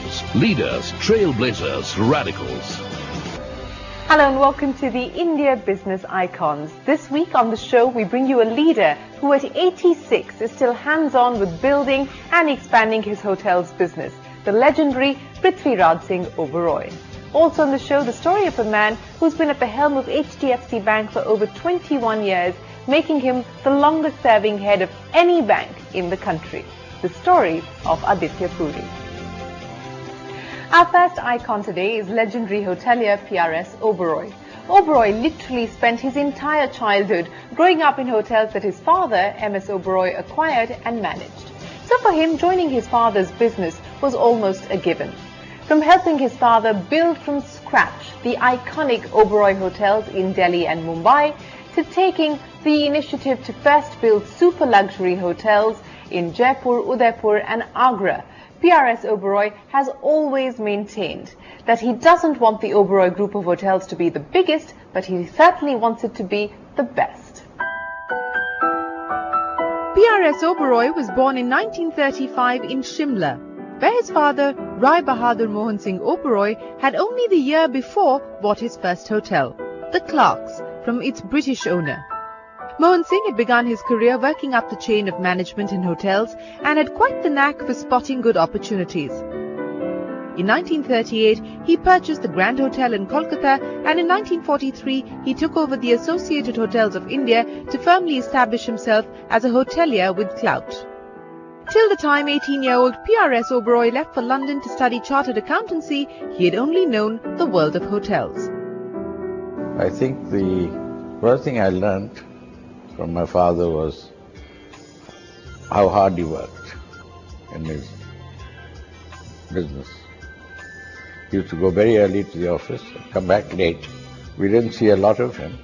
Heroes, leaders, trailblazers, radicals. Hello and welcome to the India Business Icons. This week on the show we bring you a leader who at 86 is still hands-on with building and expanding his hotel's business, the legendary Prithviraj Singh Oberoi. Also on the show, the story of a man who's been at the helm of HDFC Bank for over 21 years, making him the longest-serving head of any bank in the country. The story of Aditya Puri. Our first icon today is legendary hotelier P.R.S. Oberoi. Oberoi literally spent his entire childhood growing up in hotels that his father, M.S. Oberoi, acquired and managed. So for him, joining his father's business was almost a given. From helping his father build from scratch the iconic Oberoi hotels in Delhi and Mumbai, to taking the initiative to first build super luxury hotels in Jaipur, Udaipur and Agra, P.R.S. Oberoi has always maintained that he doesn't want the Oberoi Group of hotels to be the biggest, but he certainly wants it to be the best. P.R.S. Oberoi was born in 1935 in Shimla, where his father, Rai Bahadur Mohan Singh Oberoi, had only the year before bought his first hotel, the Clark's, from its British owner. Mohan Singh had begun his career working up the chain of management in hotels and had quite the knack for spotting good opportunities. In 1938, he purchased the Grand Hotel in Kolkata, and in 1943, he took over the Associated Hotels of India to firmly establish himself as a hotelier with clout. Till the time 18-year-old P.R.S. Oberoi left for London to study chartered accountancy, he had only known the world of hotels. I think the first thing I learned from my father was how hard he worked in his business. He used to go very early to the office and come back late. We didn't see a lot of him.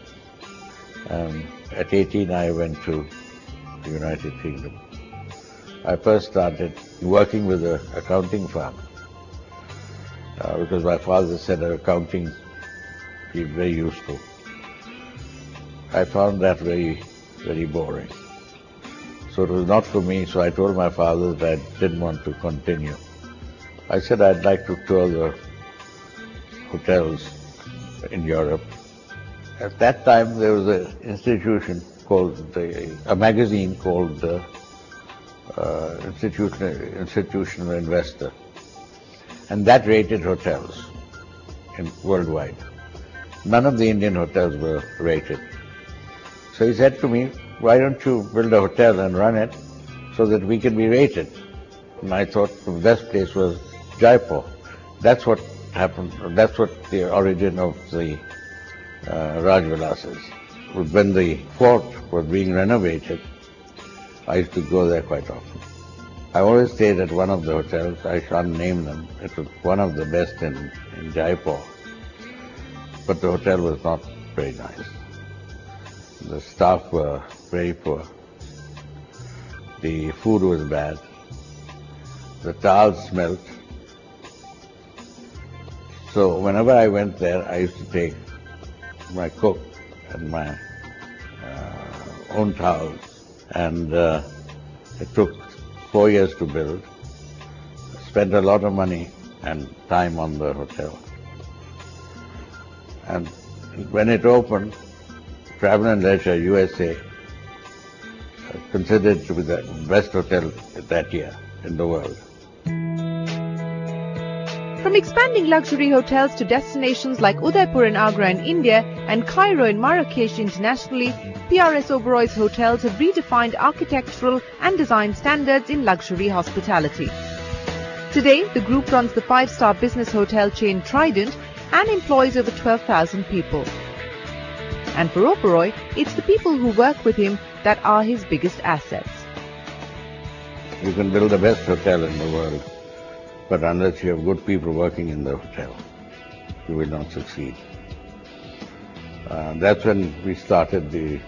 At 18, I went to the United Kingdom. I first started working with an accounting firm because my father said accounting is very useful. I found that very boring. So it was not for me, so I told my father that I didn't want to continue. I said I'd like to tour the hotels in Europe. At that time there was an institution called, a magazine called Institutional Investor, and that rated hotels worldwide. None of the Indian hotels were rated. So he said to me, why don't you build a hotel and run it so that we can be rated? And I thought the best place was Jaipur. That's what happened. That's what the origin of the Rajvilas is. When the fort was being renovated, I used to go there quite often. I always stayed at one of the hotels. I shan't name them. It was one of the best in Jaipur. But the hotel was not very nice. The staff were very poor. The food was bad. The towels smelt. So whenever I went there, I used to take my cook and my own towels. And it took 4 years to build. Spent a lot of money and time on the hotel. And when it opened, Travel and Leisure USA considered to be the best hotel that year in the world. From expanding luxury hotels to destinations like Udaipur in Agra in India and Cairo and Marrakesh internationally, P.R.S. Oberoi's hotels have redefined architectural and design standards in luxury hospitality. Today, the group runs the 5-star business hotel chain Trident and employs over 12,000 people. And for Oberoi, it's the people who work with him that are his biggest assets. You can build the best hotel in the world, but unless you have good people working in the hotel, you will not succeed. That's when we started the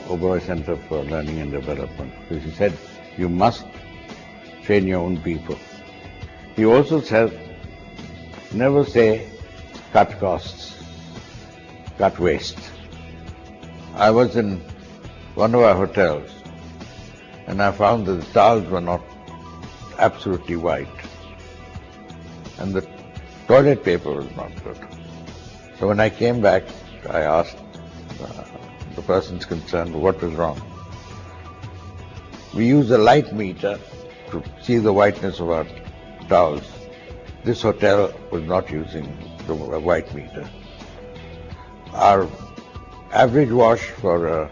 Oberoi Center for Learning and Development, because he said, you must train your own people. He also said, never say, cut costs. Cut waste. I was in one of our hotels and I found that the towels were not absolutely white. and the toilet paper was not good. So when I came back, I asked the persons concerned what was wrong. We use a light meter to see the whiteness of our towels. This hotel was not using the white meter. Our average wash for a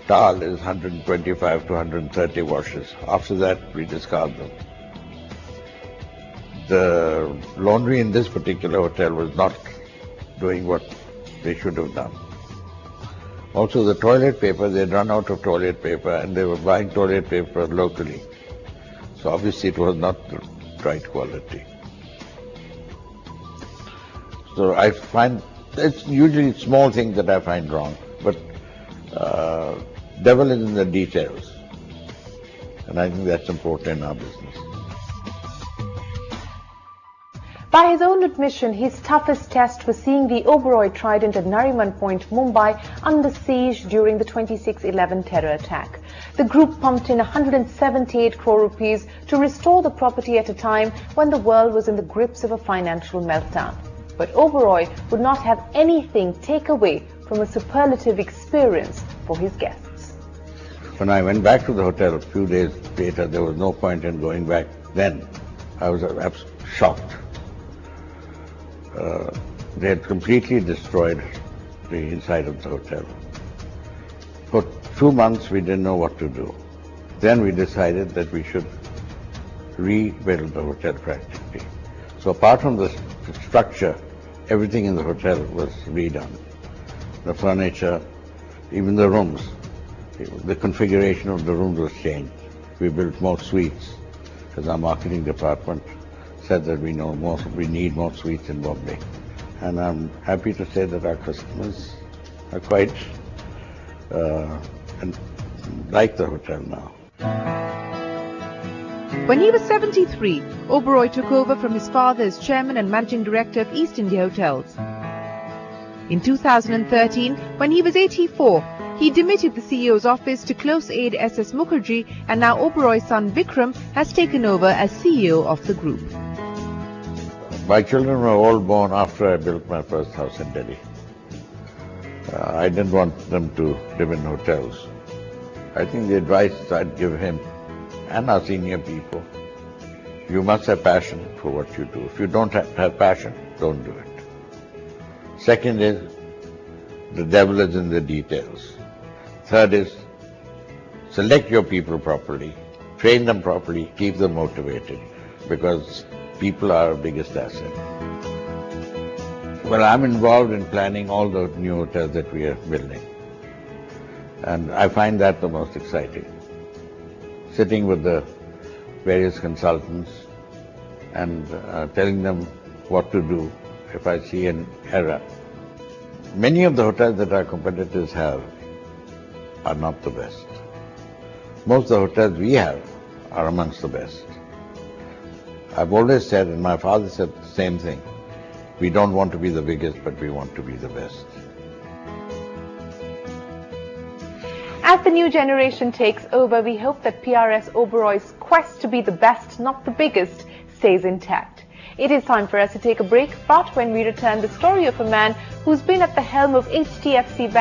towel is 125 to 130 washes. After that, we discard them. The laundry in this particular hotel was not doing what they should have done. Also, the toilet paper, they'd run out of toilet paper and they were buying toilet paper locally. So obviously it was not the right quality. So I find, it's usually small things that I find wrong, but devil is in the details. And I think that's important in our business. By his own admission, his toughest test was seeing the Oberoi Trident at Nariman Point, Mumbai, under siege during the 26/11 terror attack. The group pumped in 178 crore rupees to restore the property at a time when the world was in the grips of a financial meltdown. But Oberoi would not have anything take away from a superlative experience for his guests. When I went back to the hotel a few days later, there was no point in going back then. I was shocked. They had completely destroyed the inside of the hotel. For 2 months, we didn't know what to do. Then we decided that we should rebuild the hotel practically. So apart from the structure, everything in the hotel was redone. The furniture, even the rooms, the configuration of the rooms was changed. We built more suites, because our marketing department said that we need more suites in Bombay. And I'm happy to say that our customers are quite like the hotel now. When he was 73, Oberoi took over from his father as chairman and managing director of East India Hotels. In 2013, when he was 84, he demitted the CEO's office to close aide S.S. Mukherjee, and now Oberoi's son Vikram has taken over as CEO of the group. My children were all born after I built my first house in Delhi. I didn't want them to live in hotels. I think the advice I'd give him and our senior people, you must have passion for what you do. If you don't have passion, don't do it. Second is, the devil is in the details. Third is, select your people properly, train them properly, keep them motivated, because people are our biggest asset. Well, I'm involved in planning all the new hotels that we are building. And I find that the most exciting. Sitting with the various consultants and telling them what to do if I see an error. Many of the hotels that our competitors have are not the best. Most of the hotels we have are amongst the best. I've always said, and my father said the same thing, we don't want to be the biggest, but we want to be the best. As the new generation takes over, we hope that P.R.S. Oberoi's quest to be the best, not the biggest, stays intact. It is time for us to take a break, but when we return, the story of a man who's been at the helm of HDFC Bank